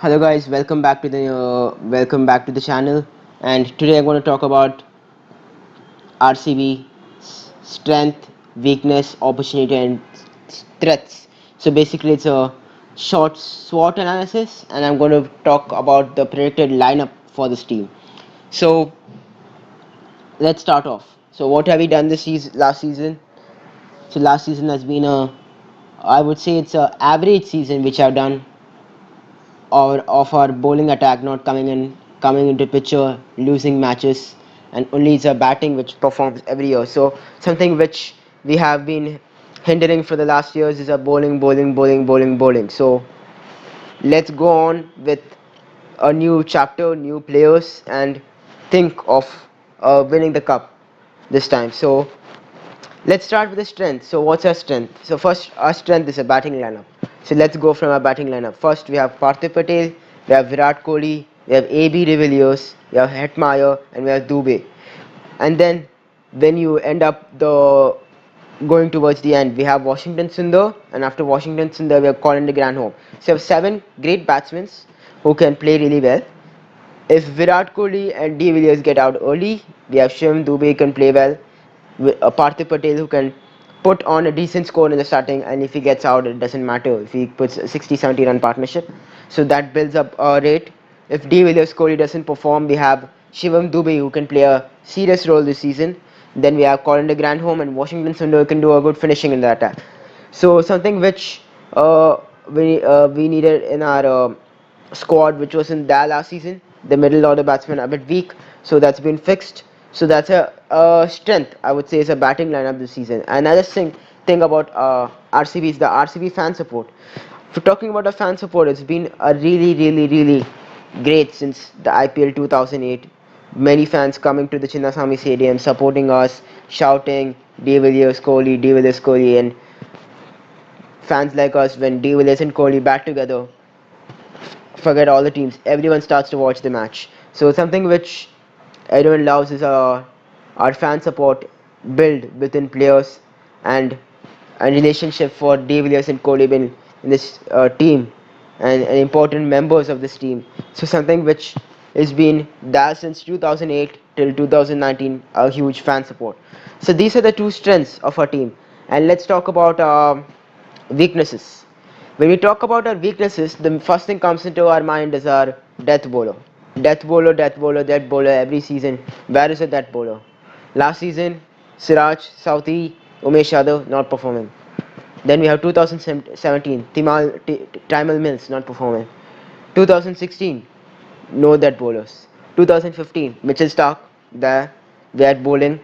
Hello guys, welcome back to the channel. And today I'm going to talk about RCB strength, weakness, opportunity, and threats. So basically, it's a short SWOT analysis, and I'm going to talk about the predicted lineup for this team. So let's start off. So what have we done this season? Last season? So last season has been I would say it's a average season which I've done or of our bowling attack not coming into picture, losing matches, and only it's a batting which performs every year. So something which we have been hindering for the last years is a bowling. So let's go on with a new chapter, new players, and think of winning the cup this time. So let's start with the strength. So what's our strength? So first, our strength is a batting lineup. So let's go from our batting lineup. First, we have Parthiv Patel, we have Virat Kohli, we have AB de Villiers, we have Hetmeyer, and we have Dubey. And then when you end up the going towards the end, we have Washington Sundar, and after Washington Sundar, we have Colin de Granholm. So we have seven great batsmen who can play really well. If Virat Kohli and De Villiers get out early, we have Shivam Dubey who can play well, Parthiv Patel who can put on a decent score in the starting, and if he gets out, it doesn't matter if he puts a 60-70 run partnership. So that builds up a rate. If De Villiers Kohli doesn't perform, we have Shivam Dubey who can play a serious role this season. Then we have Colin de Granholm and Washington Sundar who can do a good finishing in the attack. So something which we needed in our squad which was in there last season. The middle order batsmen are a bit weak, so that's been fixed. So that's a strength I would say is a batting lineup this season. Another thing about RCB is the RCB fan support. For talking about the fan support, it's been a really great since the IPL 2008. Many fans coming to the Chinnaswamy Stadium, supporting us, shouting De Villiers Kohli, and fans like us when De Villiers and Kohli bat together forget all the teams. Everyone starts to watch the match. So something which everyone loves is our fan support build within players and a relationship for De Villiers and Kohli in this team and important members of this team. So something which has been there since 2008 till 2019, a huge fan support. So these are the two strengths of our team. And let's talk about weaknesses. When we talk about our weaknesses, the first thing comes into our mind is our death bowler. Death bowler every season. Where is the death bowler? Last season, Siraj, Southee, Umesh Yadav not performing. Then we have 2017, Timal Mills not performing. 2016, no death bowlers. 2015, Mitchell Stark, there, we had bowling,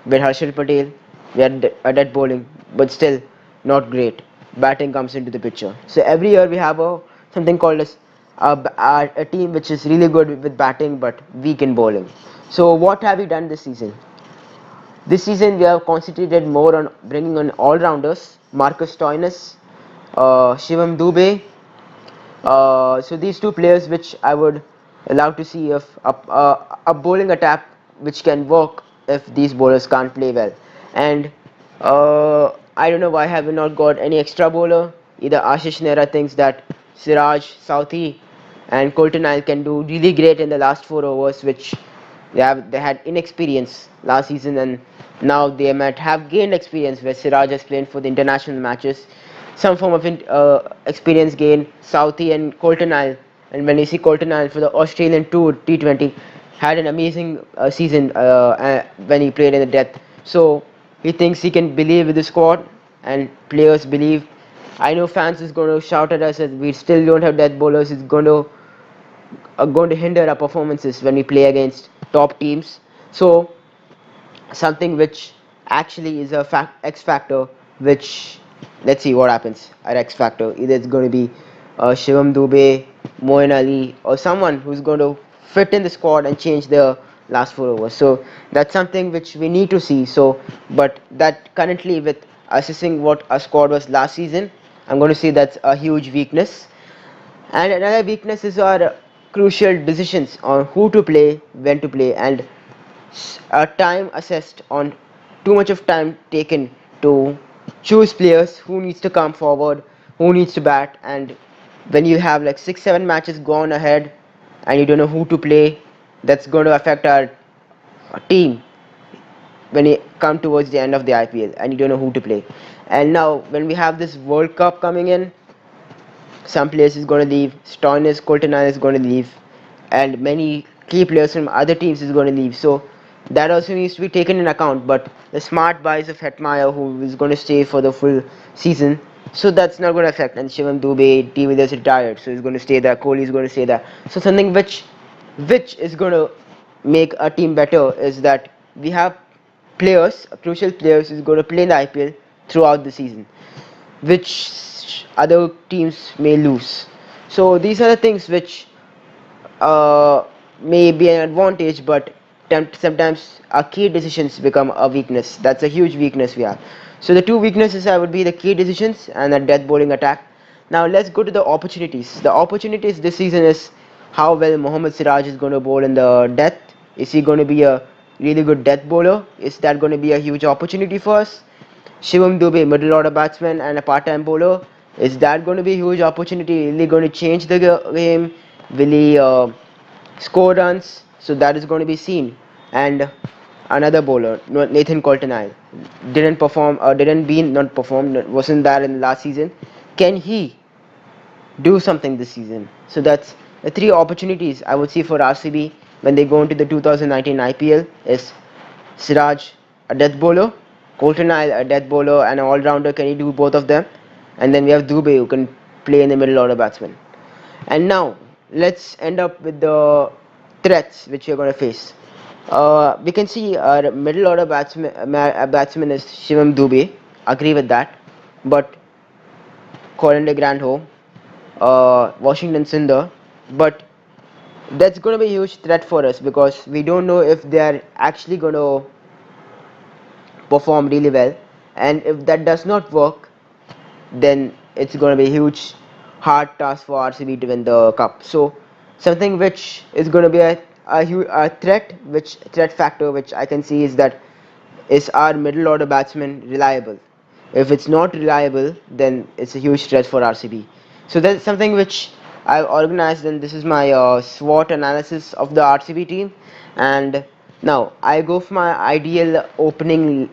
we had Harshal Patel, we had a dead bowling, but still not great. Batting comes into the picture. So every year we have something called as a team which is really good with batting but weak in bowling. So what have we done this season? This season we have concentrated more on bringing on all-rounders, Marcus Stoinis, Shivam Dubey. So these two players which I would allow to see if a bowling attack which can work if these bowlers can't play well. And I don't know why have we not got any extra bowler. Either Ashish Nehra thinks that Siraj, Southee and Colton Isle can do really great in the last 4 overs, which they had inexperience last season, and now they might have gained experience where Siraj has played for the international matches, some form of experience gain. Southee and Colton Isle, and when you see Colton Isle for the Australian Tour T20, had an amazing season when he played in the death. So he thinks he can believe with the squad, and players believe. I know fans is going to shout at us that we still don't have death bowlers. It's going to hinder our performances when we play against top teams. So something which actually is a X factor, which let's see what happens at X factor. Either it's going to be Shivam Dubey, Moeen Ali, or someone who's going to fit in the squad and change the last 4 overs. So that's something which we need to see. So, but that currently with assessing what our squad was last season, I'm going to say that's a huge weakness. And another weakness is our crucial decisions on who to play, when to play, and time assessed on too much of time taken to choose players who needs to come forward, who needs to bat, and when you have like 6-7 matches gone ahead and you don't know who to play, that's going to affect our team when you come towards the end of the IPL and you don't know who to play. And now when we have this World Cup coming in, some players is going to leave. Stoinis, Coltonine is going to leave, and many key players from other teams is going to leave. So that also needs to be taken in account. But the smart buys of Hetmeyer, who is going to stay for the full season, so that's not going to affect. And Shivam Dubey, T. Williams retired, so he's going to stay there. Kohli is going to stay there. So something which is going to make a team better is that we have players, crucial players, is going to play in the IPL throughout the season, which other teams may lose. So these are the things which may be an advantage, but sometimes our key decisions become a weakness. That's a huge weakness we have. So the two weaknesses would be the key decisions and the death bowling attack. Now let's go to the opportunities. The opportunities this season is how well Mohammad Siraj is going to bowl in the death. Is he going to be a really good death bowler? Is that going to be a huge opportunity for us? Shivam Dube, middle order batsman and a part-time bowler. Is that going to be a huge opportunity? Really going to change the game? Will he score runs? So that is going to be seen. And another bowler, Nathan Coulter-Nile, didn't perform, not perform, wasn't there in last season. Can he do something this season? So that's the three opportunities I would see for RCB when they go into the 2019 IPL is Siraj, a death bowler, Coulter-Nile, a death bowler and an all-rounder. Can he do both of them? And then we have Dube, who can play in the middle order batsman. And now let's end up with the threats which we are going to face. We can see our middle order batsman is Shivam Dube. Agree with that. But Colin de Grandhomme, Washington Sundar, but that's going to be a huge threat for us because we don't know if they are actually going to perform really well, and if that does not work, then it's going to be a huge hard task for RCB to win the cup. So something which is going to be a threat factor which I can see is that is our middle order batsman reliable? If it's not reliable, then it's a huge threat for RCB. So that's something which I've organized, and this is my SWOT analysis of the RCB team. And now I go for my ideal opening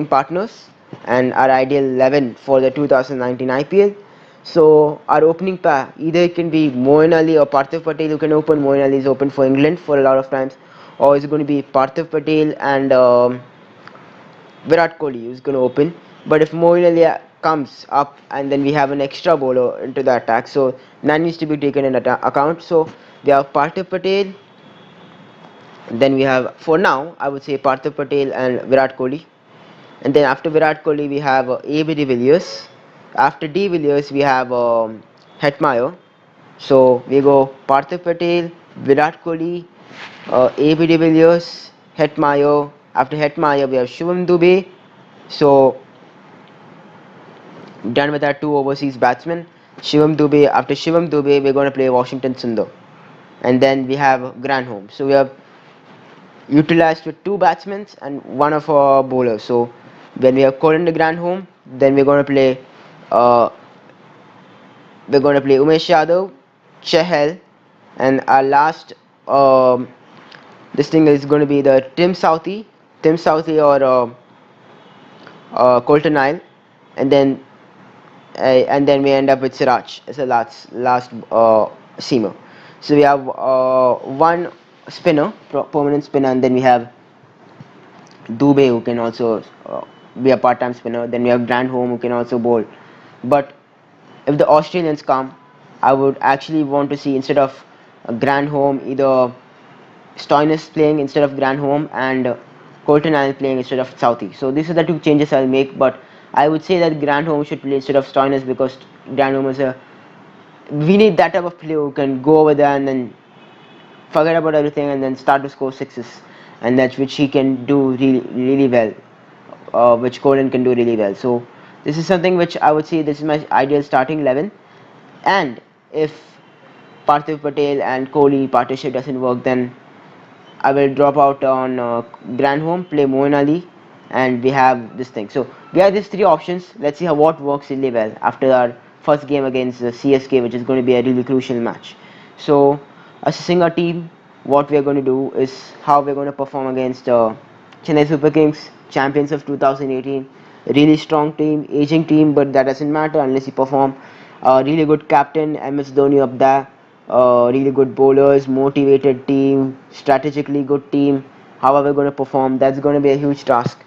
partners and our ideal 11 for the 2019 IPL. So our opening pair, either it can be Moeen Ali or Parthiv Patel who can open. Moeen Ali is open for England for a lot of times, or is it going to be Parthiv Patel and Virat Kohli who's going to open. But if Moeen Ali comes up and then we have an extra bowler into the attack, so that needs to be taken in account. So we have Parthiv Patel, then we have, for now I would say, Parthiv Patel and Virat Kohli, and then after Virat Kohli we have A.B. de Villiers. After de Villiers we have Hetmeyer. So we go Parthiv Patel, Virat Kohli, A.B. de Villiers, Hetmeyer. After Hetmeyer we have Shivam Dube. So done with our two overseas batsmen. Shivam Dube. After Shivam Dube we're going to play Washington Sundar, and then we have Granholm. So we have utilized with two batsmen and one of our bowlers. So when we have Colin de Grandhomme, then we're going to play Umesh Yadav, Chahal, and our last this thing is going to be the Tim Southey or Coulter-Nile, and then we end up with Siraj as a last seamer. So we have one spinner, permanent spinner, and then we have Dube, who can also be a part-time spinner. Then we have Grandholm, who can also bowl. But if the Australians come, I would actually want to see, instead of Grandholm, either Stoinis playing instead of Grandholm and Coulter-Nile playing instead of Southey. So these are the two changes I'll make. But I would say that Grandholm should play instead of Stoinis, because Grandholm is we need that type of player who can go over there and then forget about everything and then start to score sixes, and that's which he can do really well, which Colin can do really well. So this is something which I would say this is my ideal starting 11. And if Parthiv Patel and Kohli partnership doesn't work, then I will drop out on Grandholm, play Moeen Ali, and we have this thing. So we have these three options. Let's see how what works really well after our first game against the CSK, which is going to be a really crucial match. So assessing our team, what we are going to do is how we're going to perform against Chennai Super Kings, champions of 2018. Really strong team, aging team, but that doesn't matter unless you perform. Really good captain, MS Dhoni up there. Really good bowlers, motivated team, strategically good team. How are we going to perform? That's going to be a huge task.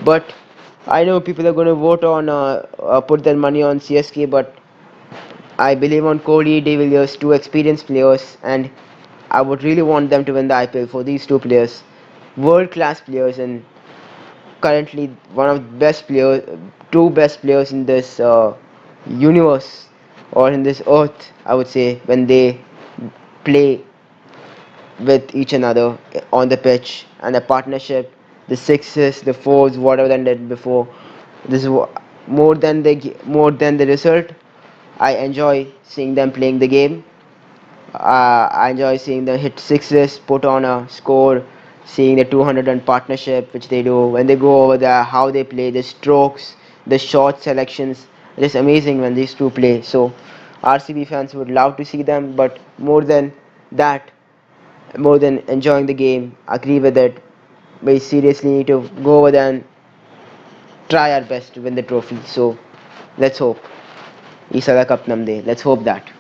But I know people are going to vote on, put their money on CSK, but I believe on Kohli, De Villiers, two experienced players, and I would really want them to win the IPL for these two players, world class players, and currently one of the best players, two best players in this universe or in this earth, I would say, when they play with each another on the pitch and a partnership, the sixes, the fours, whatever they did before. This is more than the result. I enjoy seeing them playing the game. I enjoy seeing them hit sixes, put on a score, seeing the 200 run partnership which they do when they go over there, how they play, the strokes, the shot selections. It is amazing when these two play. So RCB fans would love to see them, but that, more than enjoying the game, agree with it. We seriously need to go over there and try our best to win the trophy. So let's hope. Isala Cup Namde. Let's hope that.